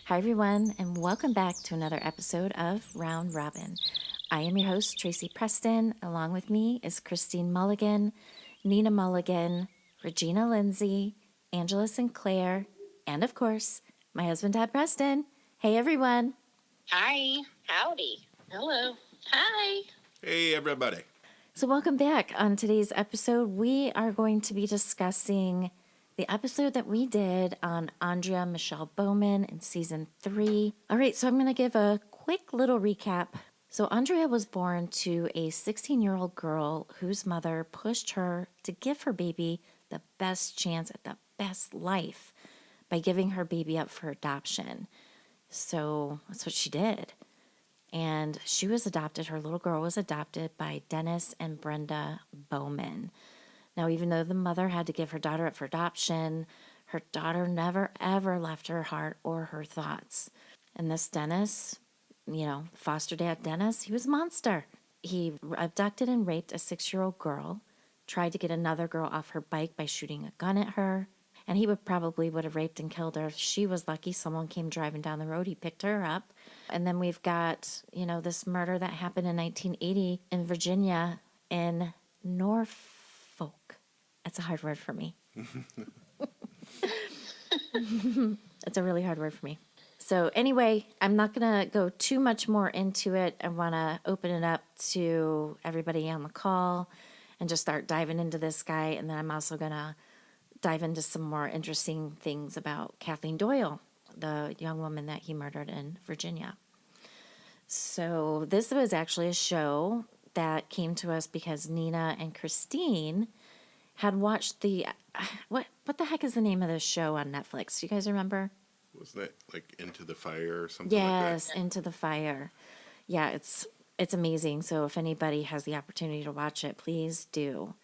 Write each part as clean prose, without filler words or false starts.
Hi, everyone, and welcome back to another episode of Round Robin. I am your host, Tracy Preston. Along with me is Christine Mulligan, Nina Mulligan, Regina Lindsay, Angela Sinclair, and of course, my husband, Todd Preston. Hey, everyone. Hi. Howdy. Hello. Hi. Hey, everybody. So, welcome back. On today's episode, we are going to be discussing the episode that we did on Aundrea Michelle Bowman in season 3. All right, so I'm going to give a quick little recap. So, Aundrea was born to a 16-year-old girl whose mother pushed her to give her baby the best chance at the best life by giving her baby up for adoption. So, that's what she did. And she was adopted, her little girl was adopted by Dennis and Brenda Bowman. Now, even though the mother had to give her daughter up for adoption, her daughter never, ever left her heart or her thoughts. And this Dennis, foster dad Dennis, he was a monster. He abducted and raped a 6-year-old girl, tried to get another girl off her bike by shooting a gun at her, and he would have raped and killed her if she was lucky. Someone came driving down the road. He picked her up. And then we've got, this murder that happened in 1980 in Virginia in Norfolk. That's a hard word for me. It's a really hard word for me. So anyway, I'm not going to go too much more into it. I want to open it up to everybody on the call and just start diving into this guy. And then I'm also going to dive into some more interesting things about Kathleen Doyle, the young woman that he murdered in Virginia. So this was actually a show that came to us because Nina and Christine had watched the what the heck is the name of this show on Netflix? Do you guys remember? Wasn't that like Into the Fire or something Yes, like that? Into the Fire. Yeah, it's amazing. So if anybody has the opportunity to watch it, please do.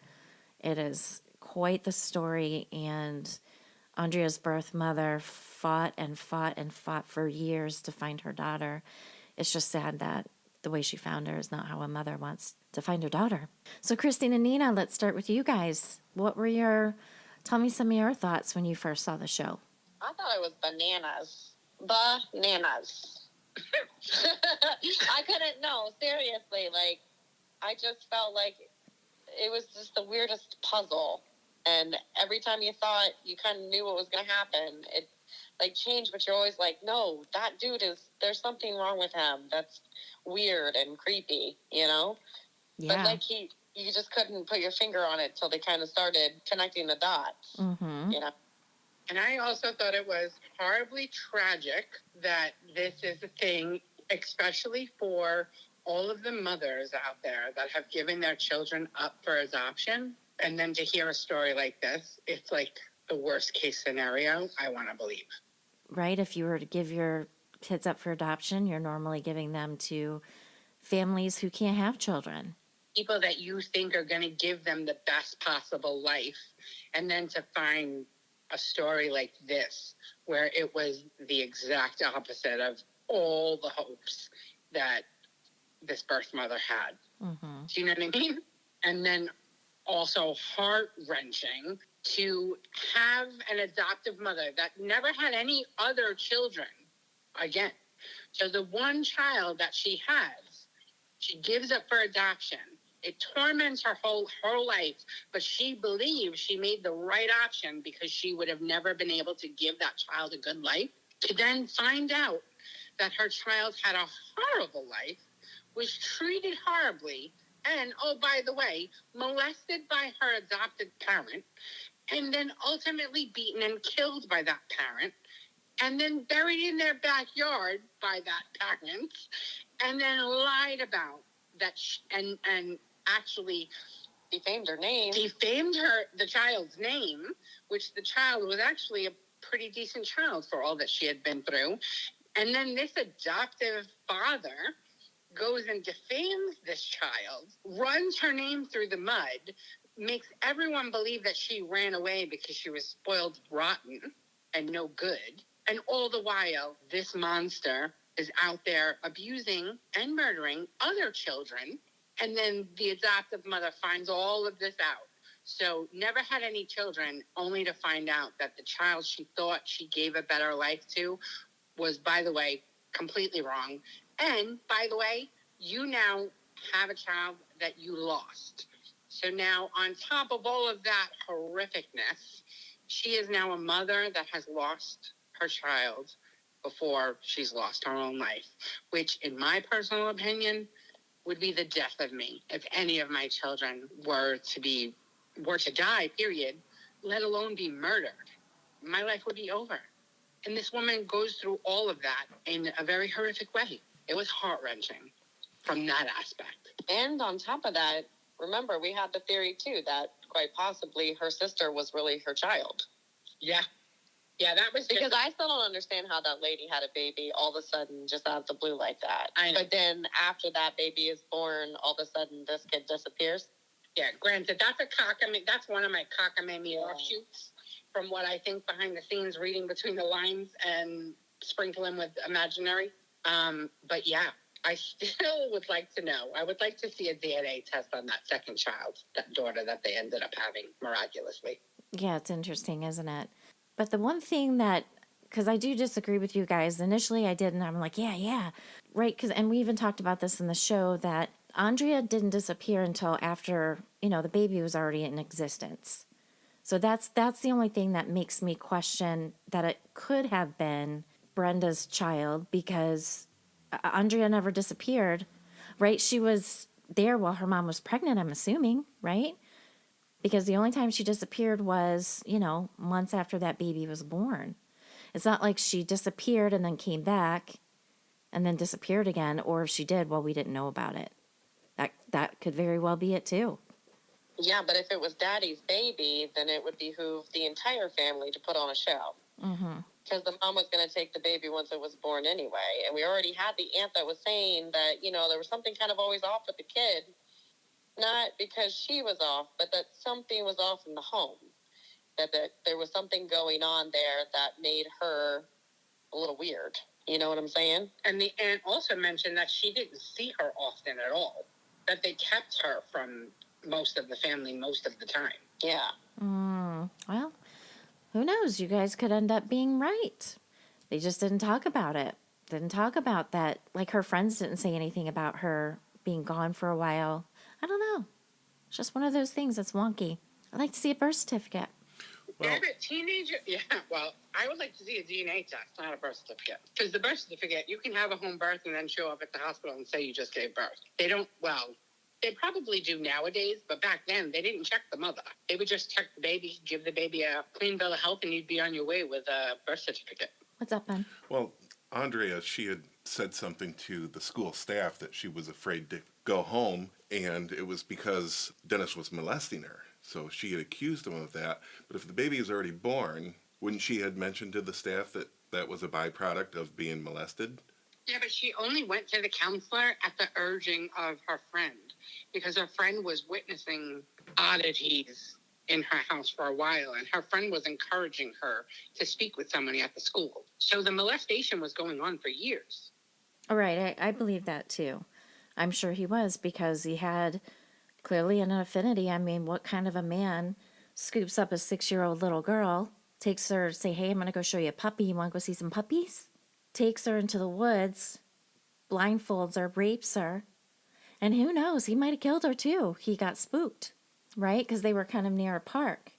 It is quite the story, and Aundrea's birth mother fought and fought and fought for years to find her daughter. It's just sad that the way she found her is not how a mother wants to find her daughter. So Christine and Nina, let's start with you guys. Tell me some of your thoughts when you first saw the show. I thought it was bananas. Bananas. I couldn't know. Seriously. I just felt like it was just the weirdest puzzle. And every time you thought you kind of knew what was going to happen, it changed, but you're always like, no, that dude there's something wrong with him. That's weird and creepy, Yeah. But you just couldn't put your finger on it till they kind of started connecting the dots, Mm-hmm. And I also thought it was horribly tragic that this is a thing, especially for all of the mothers out there that have given their children up for adoption. And then to hear a story like this, it's like the worst case scenario, I want to believe. Right? If you were to give your kids up for adoption, you're normally giving them to families who can't have children. People that you think are going to give them the best possible life. And then to find a story like this, where it was the exact opposite of all the hopes that this birth mother had. Mm-hmm. Do you know what I mean? And then also heart-wrenching to have an adoptive mother that never had any other children again. So the one child that she has, she gives up for adoption. It torments her whole life, but she believes she made the right option because she would have never been able to give that child a good life. To then find out that her child had a horrible life, was treated horribly, and, oh, by the way, molested by her adopted parent, and then ultimately beaten and killed by that parent, and then buried in their backyard by that parent, and then lied about that and actually defamed her name. Defamed the child's name, which the child was actually a pretty decent child for all that she had been through. And then this adoptive father goes and defames this child, runs her name through the mud, makes everyone believe that she ran away because she was spoiled rotten and no good. And all the while, this monster is out there abusing and murdering other children. And then the adoptive mother finds all of this out. So never had any children, only to find out that the child she thought she gave a better life to was, by the way, completely wrong. And by the way, you now have a child that you lost. So now, on top of all of that horrificness, she is now a mother that has lost her child before she's lost her own life, which, in my personal opinion, would be the death of me if any of my children were to die, period, let alone be murdered. My life would be over. And this woman goes through all of that in a very horrific way. It was heart-wrenching from that aspect. And on top of that, remember, we had the theory, too, that quite possibly her sister was really her child. Yeah. Yeah, that was because I still don't understand how that lady had a baby all of a sudden just out of the blue like that. I know. But then after that baby is born, all of a sudden this kid disappears. Yeah, granted, that's one of my cockamamie offshoots from what I think behind the scenes, reading between the lines and sprinkling with imaginary. But yeah, I still would like to know. I would like to see a DNA test on that second child, that daughter that they ended up having miraculously. Yeah, it's interesting, isn't it? But the one thing that, because I do disagree with you guys, initially I did, and I'm like, yeah, right, and we even talked about this in the show, that Aundrea didn't disappear until after, the baby was already in existence. So that's the only thing that makes me question that it could have been Brenda's child, because Aundrea never disappeared, right? She was there while her mom was pregnant, I'm assuming, right? Because the only time she disappeared was, months after that baby was born. It's not like she disappeared and then came back and then disappeared again, or if she did, well, we didn't know about it. That could very well be it too. Yeah, but if it was Daddy's baby, then it would behoove the entire family to put on a show. Mm-hmm. Because the mom was going to take the baby once it was born anyway. And we already had the aunt that was saying that, there was something kind of always off with the kid. Not because she was off, but that something was off in the home. That there was something going on there that made her a little weird. You know what I'm saying? And the aunt also mentioned that she didn't see her often at all. That they kept her from most of the family most of the time. Yeah. Well, who knows? You guys could end up being right. They just didn't talk about it. Didn't talk about that. Like, her friends didn't say anything about her being gone for a while. I don't know. It's just one of those things that's wonky. I'd like to see a birth certificate. Well, Yeah, but teenager, I would like to see a DNA test, not a birth certificate. Because the birth certificate, you can have a home birth and then show up at the hospital and say you just gave birth. They probably do nowadays, but back then they didn't check the mother. They would just check the baby, give the baby a clean bill of health, and you'd be on your way with a birth certificate. What's up, Ben? well, Aundrea, she had said something to the school staff that she was afraid to go home, and it was because Dennis was molesting her. So she had accused him of that. But if the baby is already born, wouldn't she have mentioned to the staff that that was a byproduct of being molested? Yeah, but she only went to the counselor at the urging of her friend because her friend was witnessing oddities in her house for a while, and her friend was encouraging her to speak with somebody at the school. So the molestation was going on for years. All right, I believe that too. I'm sure he was, because he had clearly an affinity. I mean, what kind of a man scoops up a 6-year-old little girl, takes her, say, hey, I'm going to go show you a puppy. You want to go see some puppies? Takes her into the woods, blindfolds her, rapes her. And who knows, he might have killed her too. He got spooked, right? Because they were kind of near a park.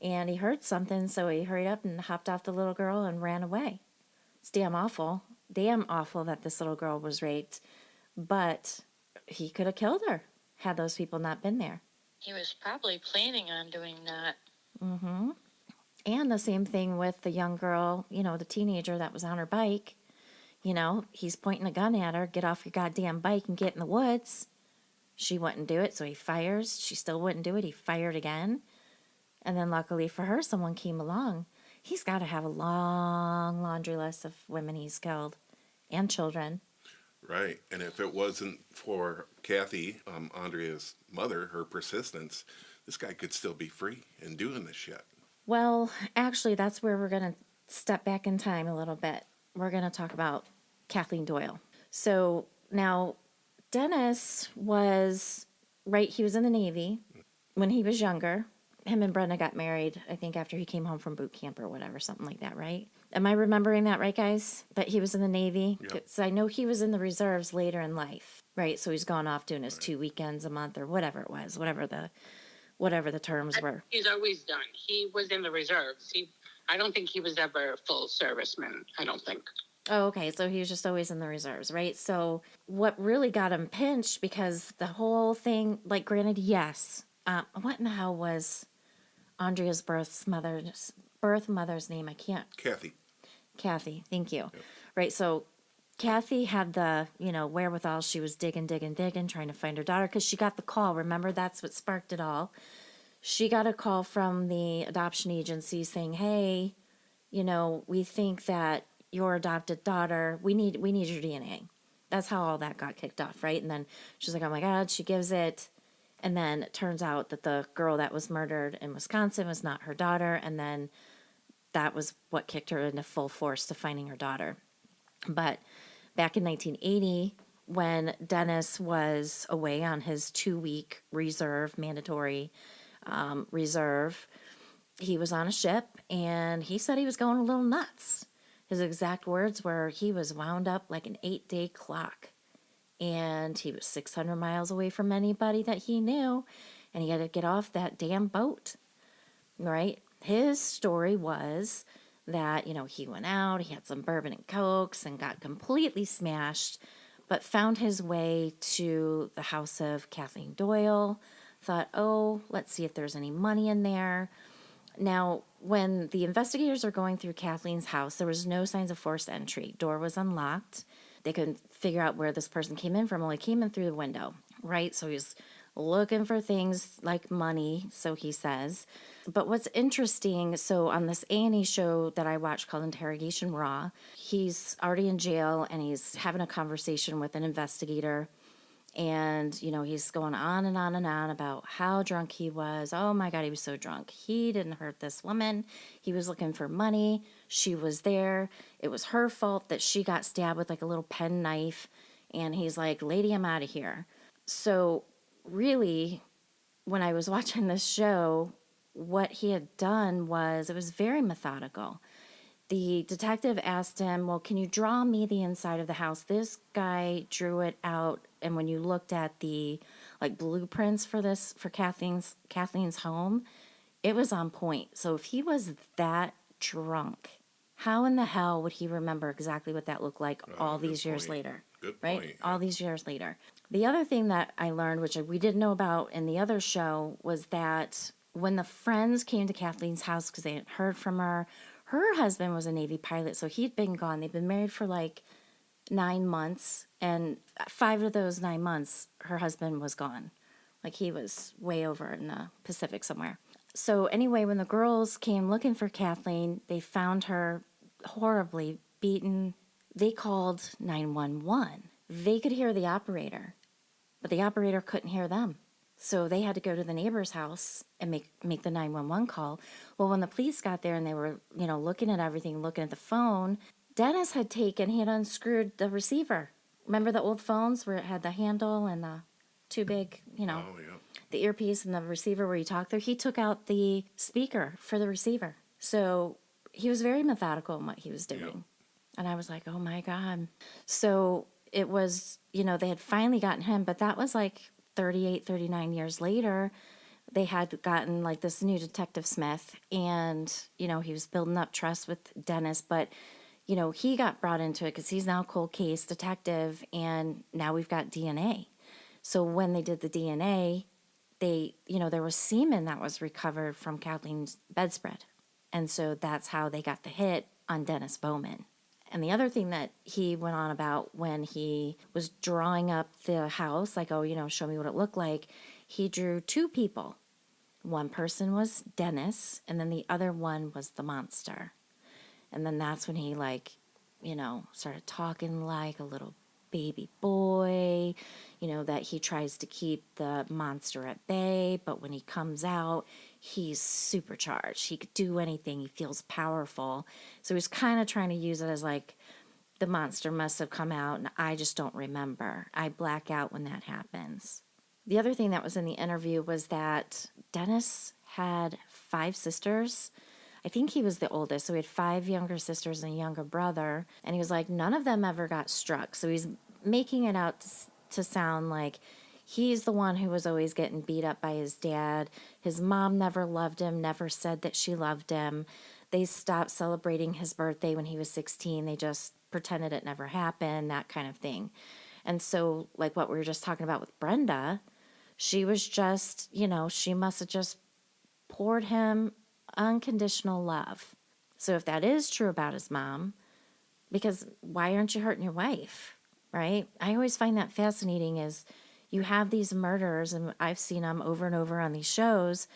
And he heard something, so he hurried up and hopped off the little girl and ran away. It's damn awful that this little girl was raped. But he could have killed her had those people not been there. He was probably planning on doing that. Mm-hmm. And the same thing with the young girl, the teenager that was on her bike. He's pointing a gun at her, get off your goddamn bike and get in the woods. She wouldn't do it, so he fires. She still wouldn't do it. He fired again. And then luckily for her, someone came along. He's got to have a long laundry list of women he's killed and children. Right. And if it wasn't for Kathy, Andrea's mother, her persistence, this guy could still be free and doing this shit. Well, actually, that's where we're going to step back in time a little bit. We're going to talk about Kathleen Doyle. So now, Dennis was, right, he was in the Navy when he was younger. him and Brenda got married, I think, after he came home from boot camp or whatever, something like that, right? Am I remembering that right, guys? That he was in the Navy? Yep. Because I know he was in the reserves later in life, right? So he's gone off doing his 2 weekends a month or whatever it was, whatever the terms were. He's always done. He was in the reserves. I don't think he was ever a full serviceman. I don't think. Oh, okay. So he was just always in the reserves, right? So what really got him pinched, because the whole thing, like, granted, yes. What in the hell was Andrea's birth mother's name? I can't. Kathy. Thank you. Yep. Right. So Kathy had the, wherewithal. She was digging, trying to find her daughter, because she got the call. Remember, that's what sparked it all. She got a call from the adoption agency saying, hey, we think that your adopted daughter, we need your DNA. That's how all that got kicked off, right? And then she's like, oh my God, she gives it. And then it turns out that the girl that was murdered in Wisconsin was not her daughter. And then that was what kicked her into full force to finding her daughter. But back in 1980, when Dennis was away on his 2-week mandatory reserve, he was on a ship, and he said he was going a little nuts. His exact words were, he was wound up like an 8-day clock, and he was 600 miles away from anybody that he knew, and he had to get off that damn boat, right? His story was that, he went out, he had some bourbon and cokes and got completely smashed, but found his way to the house of Kathleen Doyle, thought, oh, let's see if there's any money in there. Now, when the investigators are going through Kathleen's house, there was no signs of forced entry. Door was unlocked. They couldn't figure out where this person came in from. Well, he came in through the window, right? So he's looking for things like money, so he says. But what's interesting, so on this A&E show that I watched called Interrogation Raw, he's already in jail, and he's having a conversation with an investigator. And, he's going on and on and on about how drunk he was. Oh, my God, he was so drunk. He didn't hurt this woman. He was looking for money. She was there. It was her fault that she got stabbed with like a little pen knife. And he's like, lady, I'm out of here. So really, when I was watching this show, what he had done was, it was very methodical. The detective asked him, well, can you draw me the inside of the house? This guy drew it out, and when you looked at the blueprints for Kathleen's home, it was on point. So if he was that drunk, how in the hell would he remember exactly what that looked like all these years later? Good right? point. All these years later. The other thing that I learned, which we didn't know about in the other show, was that when the friends came to Kathleen's house because they hadn't heard from her, her husband was a Navy pilot, so he'd been gone. They'd been married for 9 months, and 5 of those 9 months, her husband was gone. He was way over in the Pacific somewhere. So anyway, when the girls came looking for Kathleen, they found her horribly beaten. They called 911. They could hear the operator, but the operator couldn't hear them. So they had to go to the neighbor's house and make the 911 call. Well, when the police got there and they were, looking at everything, looking at the phone, Dennis had unscrewed the receiver. Remember the old phones where it had the handle and the two big, Oh, yeah. the earpiece and the receiver where you talk through? He took out the speaker for the receiver. So he was very methodical in what he was doing. Yep. And I was like, oh my God. So it was, they had finally gotten him, but that was 38, 39 years later. They had gotten this new Detective Smith, and, he was building up trust with Dennis, but, he got brought into it because he's now a cold case detective, and now we've got DNA. So when they did the DNA, there was semen that was recovered from Kathleen's bedspread. And so that's how they got the hit on Dennis Bowman. And the other thing that he went on about when he was drawing up the house, show me what it looked like, he drew 2 people. One person was Dennis, and then the other one was the monster. And then that's when he, started talking like a little baby boy, that he tries to keep the monster at bay, but when he comes out, he's supercharged. He could do anything. He feels powerful. So he's kind of trying to use it as the monster must have come out and I just don't remember. I black out when that happens. The other thing that was in the interview was that Dennis had 5 sisters. I think he was the oldest. So he had 5 younger sisters and a younger brother. And he was like, none of them ever got struck. So he's making it out to sound like he's the one who was always getting beat up by his dad. His mom never loved him, never said that she loved him. They stopped celebrating his birthday when he was 16. They just pretended it never happened, that kind of thing. And so, like what we were just talking about with Brenda, she was just, she must have just poured him unconditional love. So if that is true about his mom, because why aren't you hurting your wife, right? I always find that fascinating is you have these murderers, and I've seen them over and over on these shows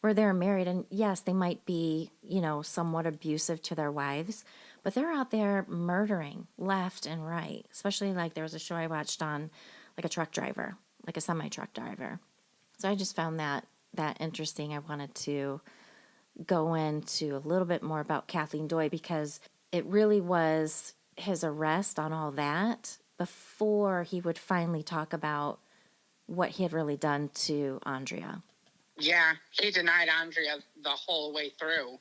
where they're married, and yes, they might be, somewhat abusive to their wives, but they're out there murdering left and right. Especially like there was a show I watched on like a truck driver, like a semi-truck driver. So I just found that interesting. I wanted to go into a little bit more about Kathleen Doyle because it really was his arrest on all that before he would finally talk about what he had really done to Aundrea. Yeah, he denied Aundrea the whole way through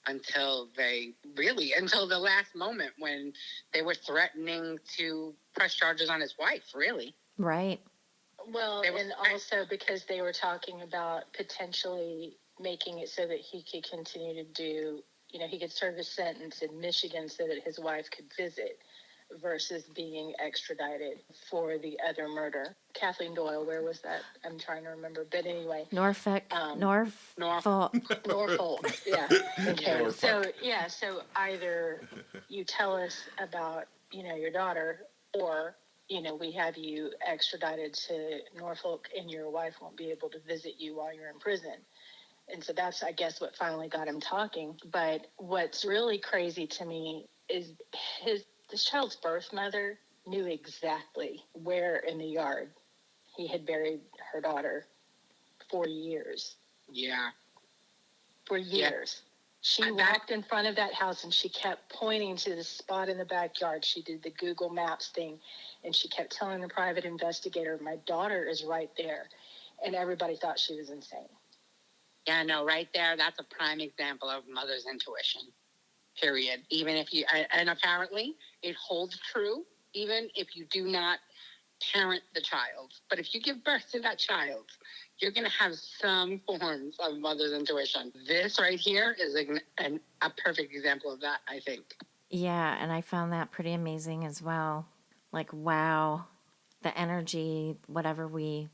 until the last moment when they were threatening to press charges on his wife, really. Right. Well, and also because they were talking about potentially making it so that he could continue to do, he could serve his sentence in Michigan so that his wife could visit versus being extradited for the other murder. Kathleen Doyle, where was that? I'm trying to remember. But anyway. Norfolk. Norfolk, yeah. Okay. Norfolk. So either you tell us about, your daughter, or, we have you extradited to Norfolk and your wife won't be able to visit you while you're in prison. And so that's, I guess, what finally got him talking. But what's really crazy to me is this child's birth mother knew exactly where in the yard he had buried her daughter for years. Yeah. For years. She walked in front of that house and she kept pointing to the spot in the backyard. She did the Google Maps thing and she kept telling the private investigator, my daughter is right there. And everybody thought she was insane. Yeah, no, right there, that's a prime example of mother's intuition, period. Even if and apparently it holds true, even if you do not parent the child. But if you give birth to that child, you're going to have some forms of mother's intuition. This right here is a perfect example of that, I think. Yeah, and I found that pretty amazing as well. Like, wow, the energy, whatever we,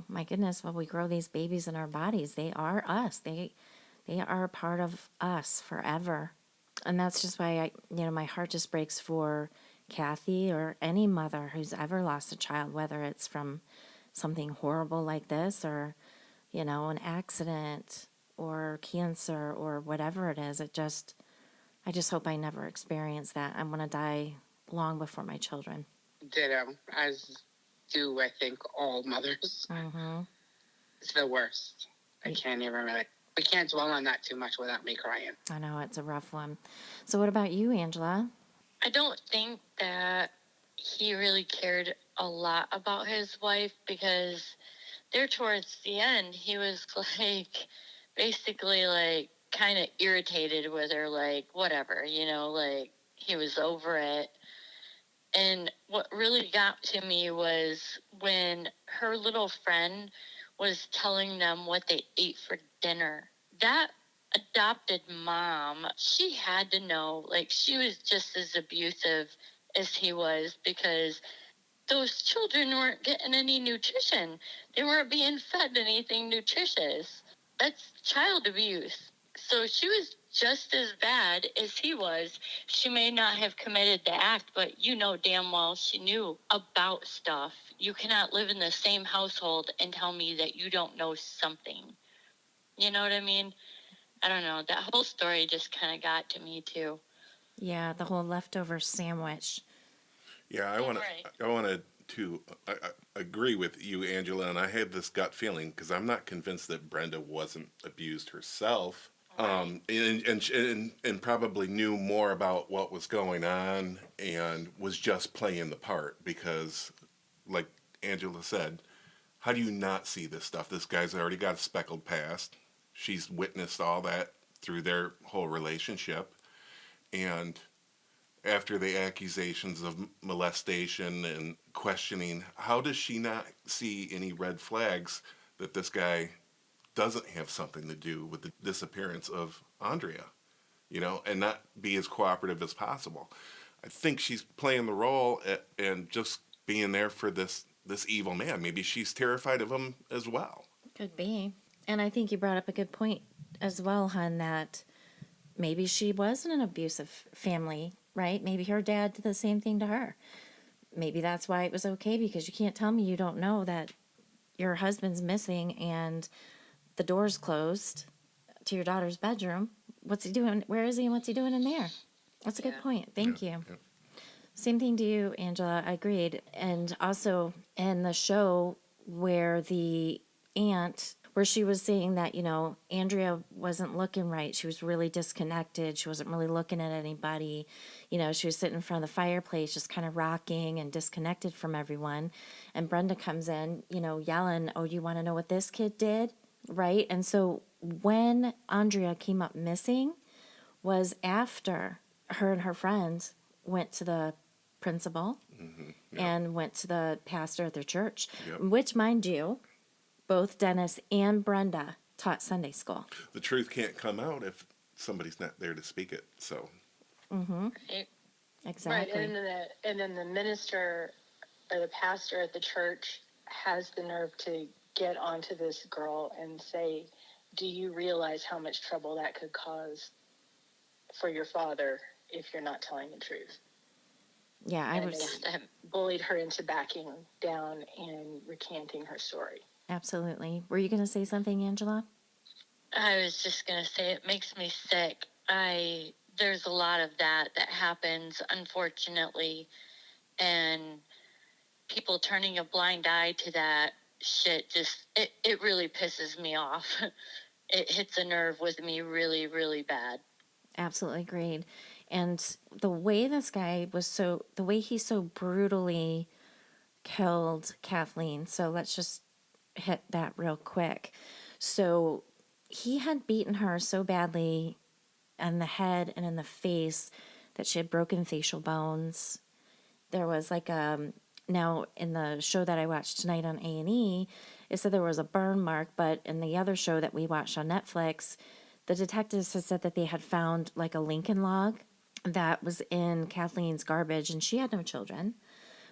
my goodness, while we grow these babies in our bodies, they are us. They are a part of us forever. And that's just why my heart just breaks for Kathy or any mother who's ever lost a child, whether it's from something horrible like this or, an accident or cancer or whatever it is. I just hope I never experience that. I want to die long before my children. Ditto, as do, I think, all mothers. Mm-hmm. It's the worst. I can't even really. We can't dwell on that too much without me crying. I know, it's a rough one. So what about you, Angela? I don't think that he really cared a lot about his wife because there towards the end, he was like, basically like kind of irritated with her, like whatever, like he was over it. And what really got to me was when her little friend was telling them what they ate for dinner. That adopted mom, she had to know, like, she was just as abusive as he was because those children weren't getting any nutrition. They weren't being fed anything nutritious. That's child abuse. So she was just as bad as he was. She may not have committed the act, but damn well she knew about stuff. You cannot live in the same household and tell me that you don't know something. You know what I mean? I don't know. That whole story just kind of got to me too. Yeah, the whole leftover sandwich. Yeah, I wanted to agree with you, Angela, and I had this gut feeling because I'm not convinced that Brenda wasn't abused herself, and probably knew more about what was going on and was just playing the part because, like Angela said, how do you not see this stuff? This guy's already got a speckled past. she's witnessed all that through their whole relationship. And after the accusations of molestation and questioning, how does she not see any red flags that this guy doesn't have something to do with the disappearance of Aundrea, and not be as cooperative as possible? I think she's playing the role and just being there for this evil man. Maybe she's terrified of him as well. Could be. And I think you brought up a good point as well, hon, that maybe she was in an abusive family, right? Maybe her dad did the same thing to her. Maybe that's why it was okay, because you can't tell me you don't know that your husband's missing and the door's closed to your daughter's bedroom. What's he doing? Where is he and what's he doing in there? That's a good point. Thank you. Yeah. Same thing to you, Angela. I agreed. And also in the show where the aunt, where she was saying that, Aundrea wasn't looking right. She was really disconnected. She wasn't really looking at anybody. She was sitting in front of the fireplace, just kind of rocking and disconnected from everyone. And Brenda comes in, yelling, "Oh, you want to know what this kid did?" Right? And so when Aundrea came up missing was after her and her friends went to the principal and went to the pastor at their church, which, mind you, both Dennis and Brenda taught Sunday school. The truth can't come out if somebody's not there to speak it. So, Exactly. Right, and then the minister or the pastor at the church has the nerve to get onto this girl and say, "Do you realize how much trouble that could cause for your father if you're not telling the truth?" Yeah, I and was they bullied her into backing down and recanting her story. absolutely. Were you going to say something, Angela? I was just going to say it makes me sick. There's a lot of that happens, unfortunately, and people turning a blind eye to that shit it really pisses me off. It hits a nerve with me really, really bad. Absolutely agreed. And the way the way he so brutally killed Kathleen. So let's just hit that real quick. So he had beaten her so badly in the head and in the face that she had broken facial bones. There was now in the show that I watched tonight on A&E, it said there was a burn mark, but in the other show that we watched on Netflix, the detectives had said that they had found like a Lincoln log that was in Kathleen's garbage, and she had no children,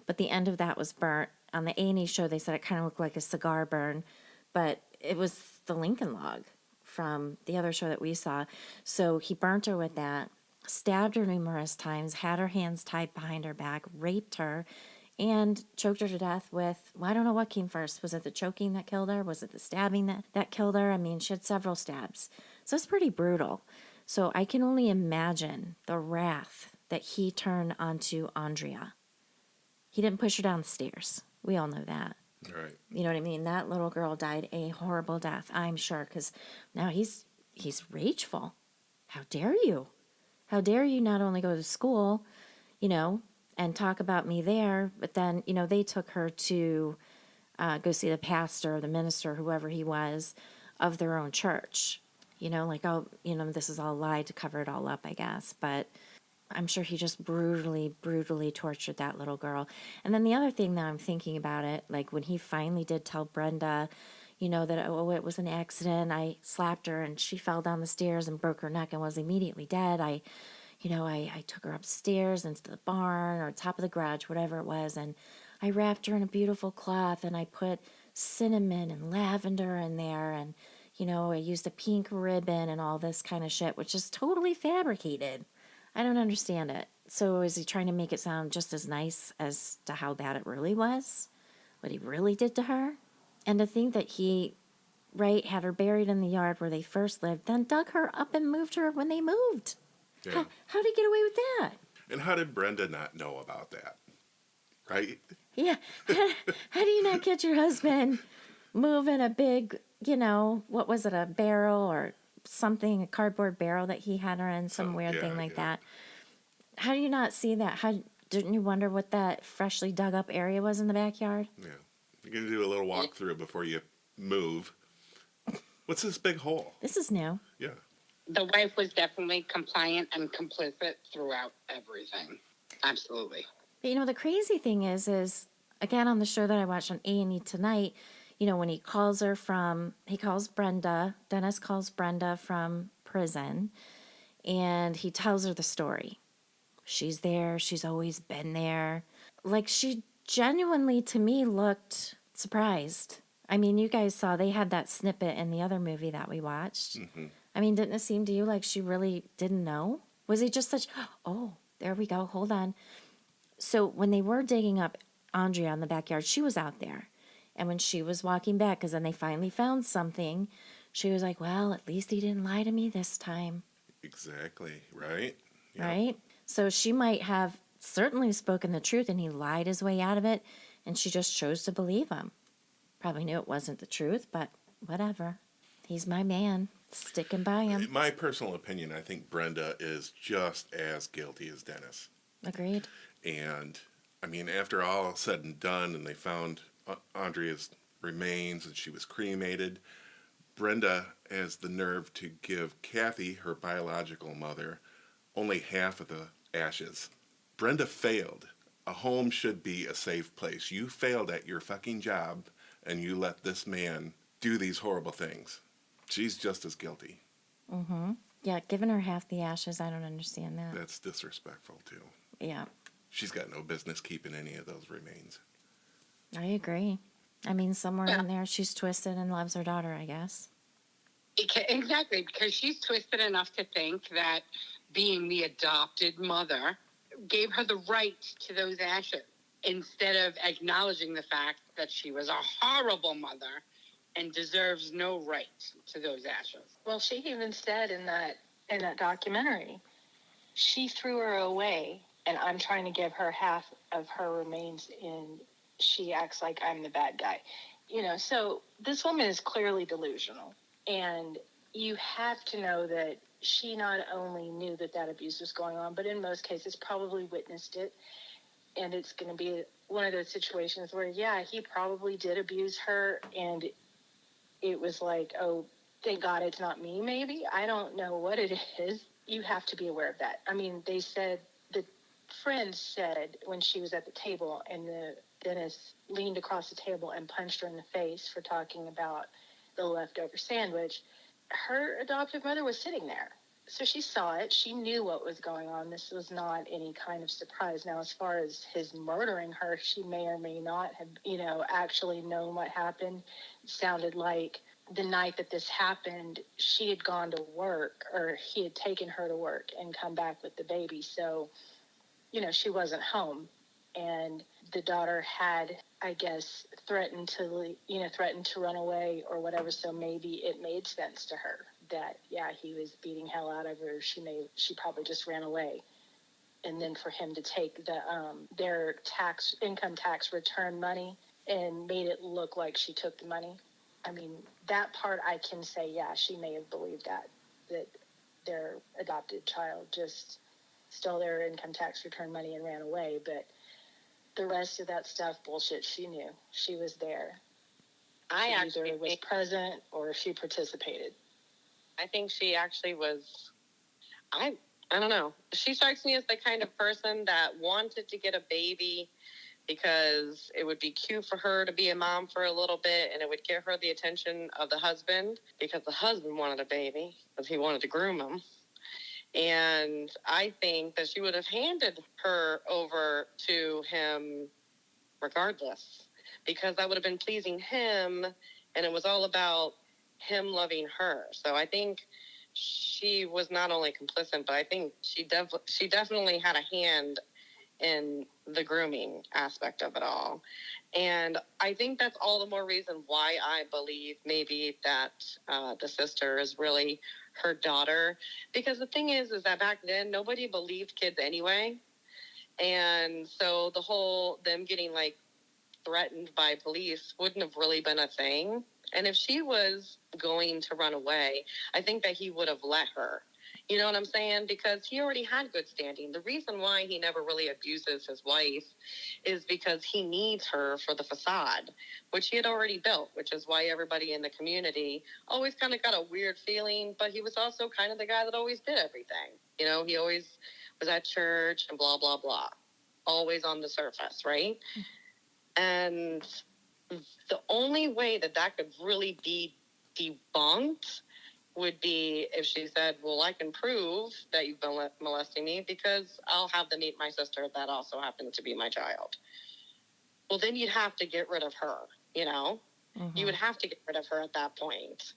but the end of that was burnt. On the A&E show, they said it kind of looked like a cigar burn, but it was the Lincoln log from the other show that we saw. So he burnt her with that, stabbed her numerous times, had her hands tied behind her back, raped her, and choked her to death with, well, I don't know what came first. Was it the choking that killed her? Was it the stabbing that killed her? I mean, she had several stabs. So it's pretty brutal. So I can only imagine the wrath that he turned onto Aundrea. He didn't push her down the stairs. We all know that. right. You know what I mean? That little girl died a horrible death, I'm sure, because now he's rageful. How dare you? How dare you not only go to school, and talk about me there, but then, they took her to go see the pastor, the minister, whoever he was, of their own church. This is all a lie to cover it all up, I guess. But I'm sure he just brutally, brutally tortured that little girl. And then the other thing that I'm thinking about it, like when he finally did tell Brenda, that, oh, it was an accident. I slapped her and she fell down the stairs and broke her neck and was immediately dead. I took her upstairs into the barn or top of the garage, whatever it was, and I wrapped her in a beautiful cloth and I put cinnamon and lavender in there, and I used a pink ribbon and all this kind of shit, which is totally fabricated. I don't understand it. So is he trying to make it sound just as nice as to how bad it really was? What he really did to her? And to think that he, had her buried in the yard where they first lived, then dug her up and moved her when they moved. Yeah. How did he get away with that? And how did Brenda not know about that? Right? Yeah. How do you not catch your husband moving a big, what was it, a barrel or something, a cardboard barrel that he had her in, some weird thing like that? How do you not see that? Didn't you wonder what that freshly dug up area was in the backyard? Yeah. You're going to do a little walkthrough before you move. What's this big hole? This is new. Yeah. The wife was definitely compliant and complicit throughout everything. Absolutely. But the crazy thing is again on the show that I watched on A&E tonight, when he calls Brenda, Dennis calls Brenda from prison, and he tells her the story. She's there. She's always been there. Like, she genuinely, to me, looked surprised. I mean, you guys saw they had that snippet in the other movie that we watched. Mm-hmm. I mean, didn't it seem to you like she really didn't know? Was he just such, oh, there we go, hold on. So when they were digging up Aundrea in the backyard, she was out there. And when she was walking back, because then they finally found something, she was like, well, at least he didn't lie to me this time. Exactly, right? Yep. Right? So she might have certainly spoken the truth, and he lied his way out of it, and she just chose to believe him. Probably knew it wasn't the truth, but whatever. He's my man. Sticking by him. In my personal opinion, I think Brenda is just as guilty as Dennis. Agreed. And, I mean, after all said and done, and they found Andrea's remains and she was cremated, Brenda has the nerve to give Kathy, her biological mother, only half of the ashes. Brenda failed. A home should be a safe place. You failed at your fucking job, and you let this man do these horrible things. She's just as guilty. Mm-hmm. Yeah, giving her half the ashes, I don't understand that. That's disrespectful, too. Yeah. She's got no business keeping any of those remains. I agree. I mean, somewhere in there, she's twisted and loves her daughter, I guess. Exactly, because she's twisted enough to think that being the adopted mother gave her the right to those ashes instead of acknowledging the fact that she was a horrible mother and deserves no right to those ashes. Well, she even said in that documentary, she threw her away, and I'm trying to give her half of her remains, and she acts like I'm the bad guy. So this woman is clearly delusional, and you have to know that she not only knew that abuse was going on, but in most cases probably witnessed it. And it's going to be one of those situations where, yeah, he probably did abuse her, and it was like, oh, thank God it's not me, maybe. I don't know what it is. You have to be aware of that. I mean, they said, the friend said when she was at the table and the dentist leaned across the table and punched her in the face for talking about the leftover sandwich, her adoptive mother was sitting there. So she saw it. She knew what was going on. This was not any kind of surprise. Now, as far as his murdering her, she may or may not have, actually known what happened. It sounded like the night that this happened, she had gone to work, or he had taken her to work and come back with the baby. So, she wasn't home. And the daughter had, I guess, threatened to run away or whatever. So maybe it made sense to her that, yeah, he was beating hell out of her. She probably just ran away. And then for him to take their income tax return money and made it look like she took the money. I mean, that part I can say, yeah, she may have believed that their adopted child just stole their income tax return money and ran away. But the rest of that stuff, bullshit, she knew. She was there. I she actually either was present or she participated. I think she actually was. I don't know. She strikes me as the kind of person that wanted to get a baby because it would be cute for her to be a mom for a little bit, and it would get her the attention of the husband because the husband wanted a baby because he wanted to groom him. And I think that she would have handed her over to him regardless, because that would have been pleasing him, and it was all about him loving her. So I think she was not only complicit, but I think she definitely had a hand in the grooming aspect of it all. And I think that's all the more reason why I believe maybe that the sister is really her daughter. Because the thing is that back then, nobody believed kids anyway. And so the whole them getting threatened by police wouldn't have really been a thing. And if she was going to run away, I think that he would have let her. You know what I'm saying? Because he already had good standing. The reason why he never really abuses his wife is because he needs her for the facade, which he had already built, which is why everybody in the community always kind of got a weird feeling. But he was also kind of the guy that always did everything. You know, he always was at church and blah, blah, blah. Always on the surface, right? And the only way that that could really be debunked would be if she said, well, I can prove that you've been molesting me because I'll have them meet my sister that also happened to be my child. Well, then you'd have to get rid of her, you know? Mm-hmm. You would have to get rid of her at that point.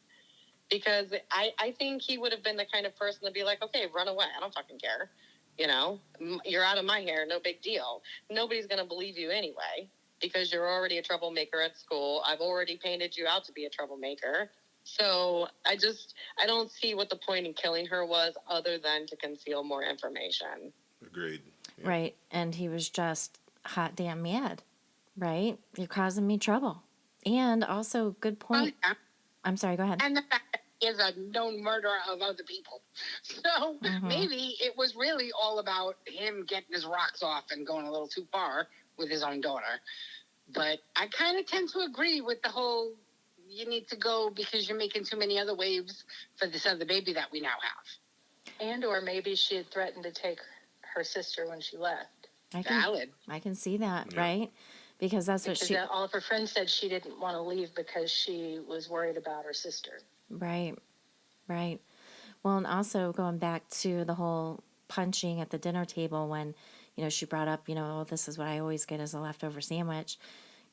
Because I think he would have been the kind of person to be like, okay, run away. I don't fucking care. You know, you're out of my hair. No big deal. Nobody's going to believe you anyway because you're already a troublemaker at school. I've already painted you out to be a troublemaker. So I don't see what the point in killing her was other than to conceal more information. Agreed. Yeah. Right. And he was just hot damn mad, right? You're causing me trouble. And also, good point. Oh, yeah. I'm sorry, go ahead. And the fact that he is a known murderer of other people. So maybe it was really all about him getting his rocks off and going a little too far with his own daughter. But I kind of tend to agree with the whole, you need to go because you're making too many other waves for this other baby that we now have. And or maybe she had threatened to take her sister when she left. Valid. I can see that, Yeah. right? Because that's what Because all of her friends said she didn't want to leave because she was worried about her sister. Right, right. Well, and also going back to the whole punching at the dinner table when, you know, she brought up, you know, oh, this is what I always get as a leftover sandwich.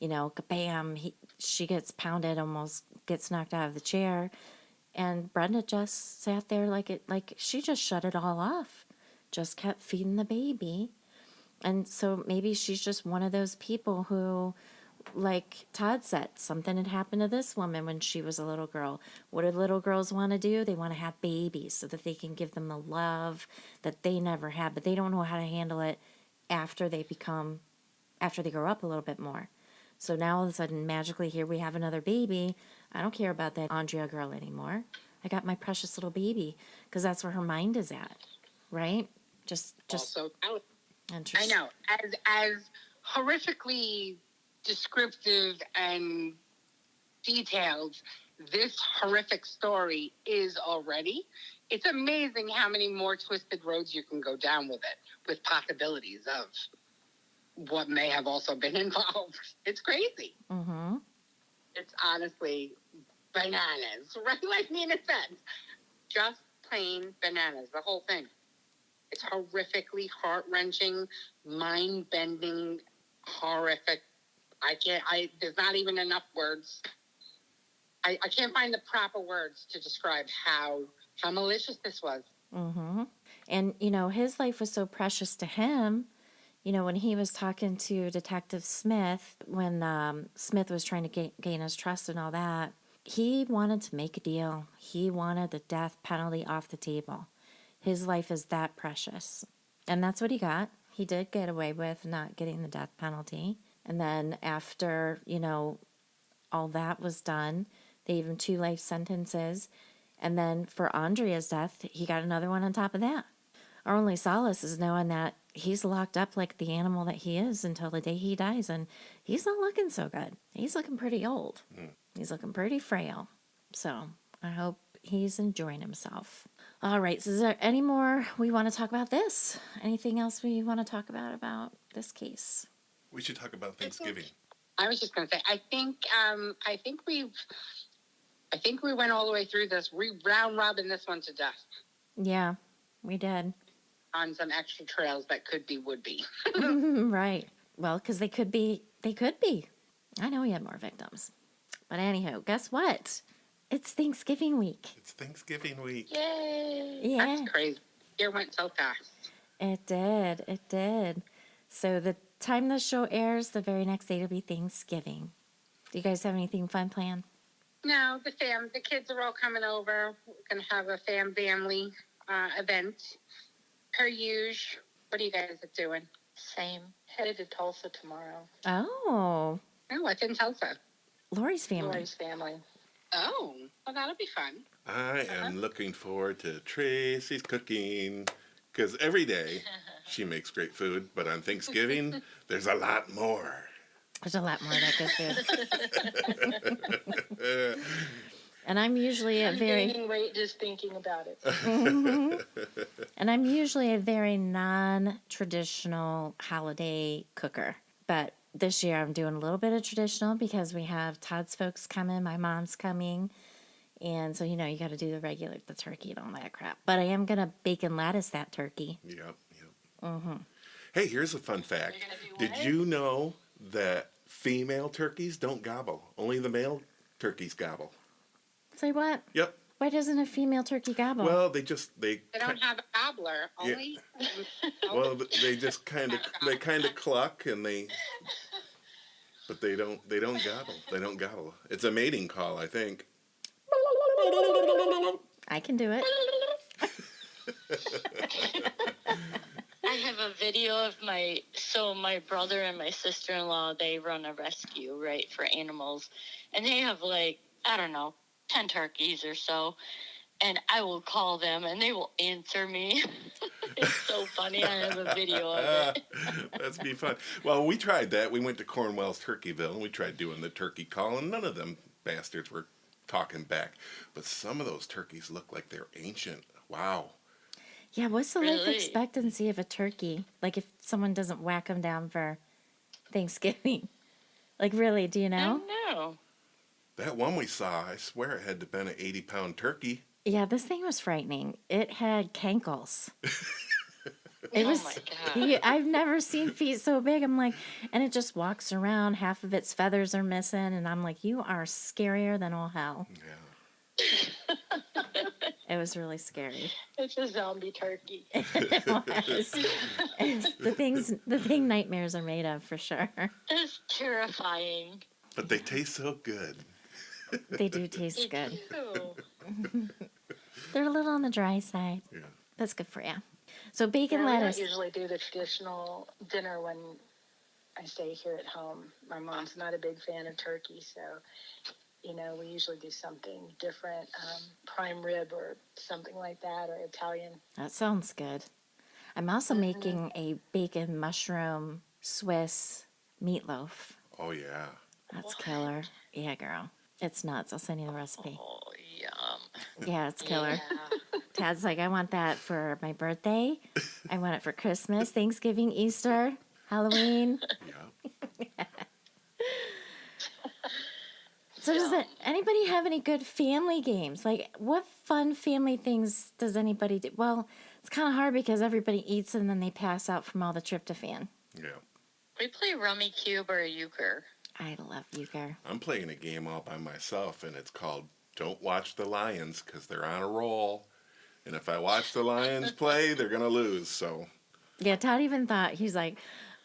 You know, bam, she gets pounded, almost gets knocked out of the chair. And Brenda just sat there like she just shut it all off, just kept feeding the baby. And so maybe she's just one of those people who, like Todd said, something had happened to this woman when she was a little girl. What do little girls want to do? They want to have babies so that they can give them the love that they never had, but they don't know how to handle it after they grow up a little bit more. So now all of a sudden, magically, here we have another baby. I don't care about that Aundrea girl anymore. I got my precious little baby because that's where her mind is at, right? Just Also, I interesting. know, as horrifically descriptive and detailed this horrific story is already, it's amazing how many more twisted roads you can go down with it, with possibilities of what may have also been involved. It's crazy. Mm-hmm. It's honestly bananas, right? Like Nina said, just plain bananas, the whole thing. It's horrifically heart-wrenching, mind-bending, horrific. There's not even enough words. I can't find the proper words to describe how malicious this was. Mm-hmm. And, you know, his life was so precious to him. You know, when he was talking to Detective Smith, when Smith was trying to gain his trust and all that, he wanted to make a deal. He wanted the death penalty off the table. His life is that precious. And that's what he got. He did get away with not getting the death penalty. And then after, you know, all that was done, they gave him 2 life sentences. And then for Aundrea's death, he got another one on top of that. Our only solace is knowing that he's locked up like the animal that he is until the day he dies. And he's not looking so good. He's looking pretty old. He's looking pretty frail. So I hope he's enjoying himself. All right. So is there any more we want to talk about this? Anything else we want to talk about this case? We should talk about Thanksgiving. I was just going to say, I think we went all the way through this. We round robin this one to death Yeah, we did. on some extra trails that could be, would be. Right. Well, because they could be. I know we had more victims. But anyhow, guess what? It's Thanksgiving week. It's Thanksgiving week. Yay! Yeah. That's crazy. Year went so fast. It did. So the time the show airs, the very next day will be Thanksgiving. Do you guys have anything fun planned? No, the kids are all coming over. We're going to have a family event. Per usual. What are you guys doing? Same. Headed to Tulsa tomorrow. Oh, Oh, what's in Tulsa? Lori's family. Lori's family. Oh, well, that'll be fun. I am looking forward to Tracy's cooking because every day she makes great food, but on Thanksgiving, there's a lot more. There's a lot more of that good food. And I'm usually a very gaining weight just thinking about it. and I'm usually a very non-traditional holiday cooker. But this year I'm doing a little bit of traditional because we have Todd's folks coming, my mom's coming. And so, you got to do the turkey and all that crap. But I am going to bacon lattice that turkey. Yep. Hey, here's a fun fact. You're gonna do Did what? you know that female turkeys don't gobble? Only the male turkeys gobble. Say what? Yep. Why doesn't a female turkey gobble? Well, They don't have a gobbler. Only. well, they just kind of cluck and but they don't gobble. They don't gobble. It's a mating call, I think. I can do it. I have a video of my brother and my sister-in-law, they run a rescue, right, for animals. And they have I don't know, 10 turkeys or so. And I will call them and they will answer me. It's so funny. I have a video of it. That's be fun. Well, we tried that. We went to Cornwell's Turkeyville and we tried doing the turkey call, and none of them bastards were talking back. But some of those turkeys look like they're ancient. Wow. Yeah, what's the life Really? expectancy of a turkey? Like if someone doesn't whack them down for Thanksgiving. Like really, do you I know? don't know. That one we saw, I swear it had to been an 80-pound turkey. Yeah, this thing was frightening. It had cankles. It was. Oh my God. I've never seen feet so big. I'm like, and it just walks around. Half of its feathers are missing, and I'm like, you are scarier than all hell. Yeah. It was really scary. It's a zombie turkey. It was. It's the thing nightmares are made of for sure. It's terrifying. But they taste so good. They do taste good. Ew. They're a little on the dry side. Yeah. That's good for you. So bacon We don't lettuce. usually do the traditional dinner when I stay here at home. My mom's not a big fan of turkey, so we usually do something different, prime rib or something like that, or Italian. That sounds good. I'm also making a bacon mushroom Swiss meatloaf. Oh, yeah. That's killer. Yeah, girl. It's nuts. I'll send you the recipe. Oh, yum. Yeah, it's killer. Yeah. Tad's like, I want that for my birthday. I want it for Christmas, Thanksgiving, Easter, Halloween. Yeah. So anybody have any good family games? Like, what fun family things does anybody do? Well, it's kind of hard because everybody eats and then they pass out from all the tryptophan. Yeah. We play Rummy Cube or Euchre. I love euchre. I'm playing a game all by myself, and it's called Don't Watch the Lions, because they're on a roll. And if I watch the Lions play, they're going to lose. So, Yeah, Todd even thought, he's like,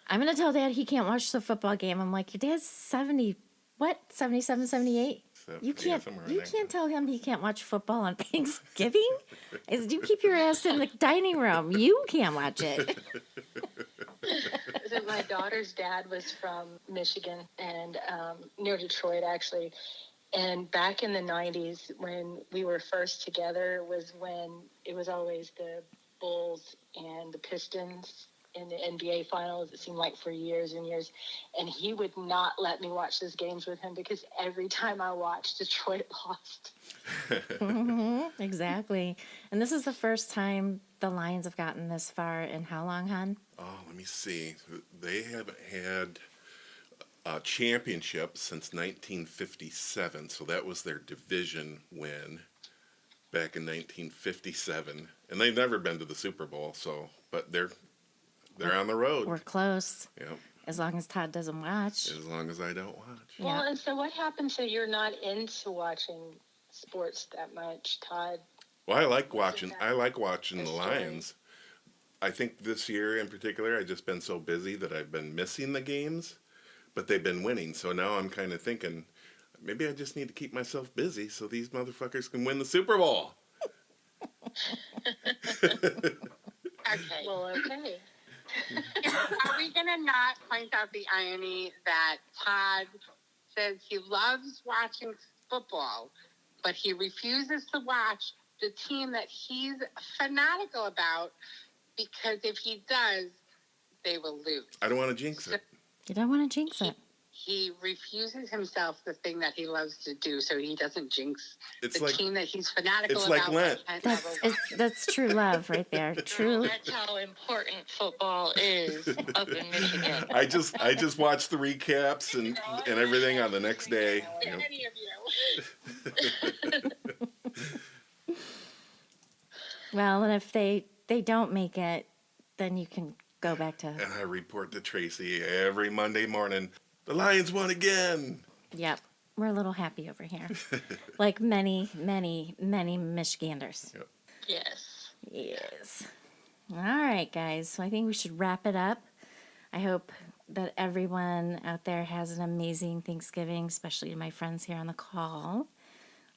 I'm going to tell Dad he can't watch the football game. I'm like, your dad's 77, 78? You yeah, can't somewhere in you there. can't tell him he can't watch football on Thanksgiving? I said, you keep your ass in the dining room. You can't watch it. So my daughter's dad was from Michigan and near Detroit, actually. And back in the 90s, when we were first together, was when it was always the Bulls and the Pistons in the NBA finals. It seemed like for years and years. And he would not let me watch those games with him because every time I watched, Detroit lost. Exactly. And this is the first time the Lions have gotten this far in how long, hon? Oh, let me see. They haven't had a championship since 1957, so that was their division win back in 1957, and they've never been to the Super Bowl. So, but they're on the road. We're close. Yep. As long as Todd doesn't watch. As long as I don't watch. Well, and so what happened to you're not into watching sports that much, Todd? Well, I like watching the History. Lions. I think this year in particular, I've just been so busy that I've been missing the games, but they've been winning. So now I'm kind of thinking, maybe I just need to keep myself busy so these motherfuckers can win the Super Bowl. Okay. Well, okay. Are we going to not point out the irony that Todd says he loves watching football, but he refuses to watch the team that he's fanatical about because if he does, they will lose. I don't want to jinx it. You don't want to jinx it. He refuses himself the thing that he loves to do, so he doesn't jinx It's the like team that he's fanatical it's about. like Lent. That's true love right there. True. That's how important football is up in Michigan. I just watched the recaps and everything on the next day. You know. Any of you. Well, and if they don't make it, then you can go back to. And I report to Tracy every Monday morning. The Lions won again. Yep. We're a little happy over here. Like many, many, many Michiganders. Yep. Yes. Yes. All right, guys. So I think we should wrap it up. I hope that everyone out there has an amazing Thanksgiving, especially my friends here on the call.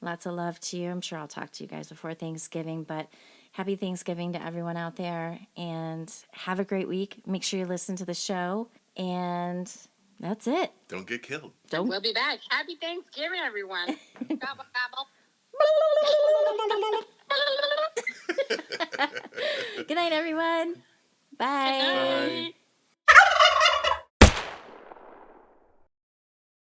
Lots of love to you. I'm sure I'll talk to you guys before Thanksgiving, but happy Thanksgiving to everyone out there, and have a great week. Make sure you listen to the show, and that's it. Don't get killed. Don't. We'll be back. Happy Thanksgiving, everyone. Gobble, gobble. Good night, everyone. Bye. Bye.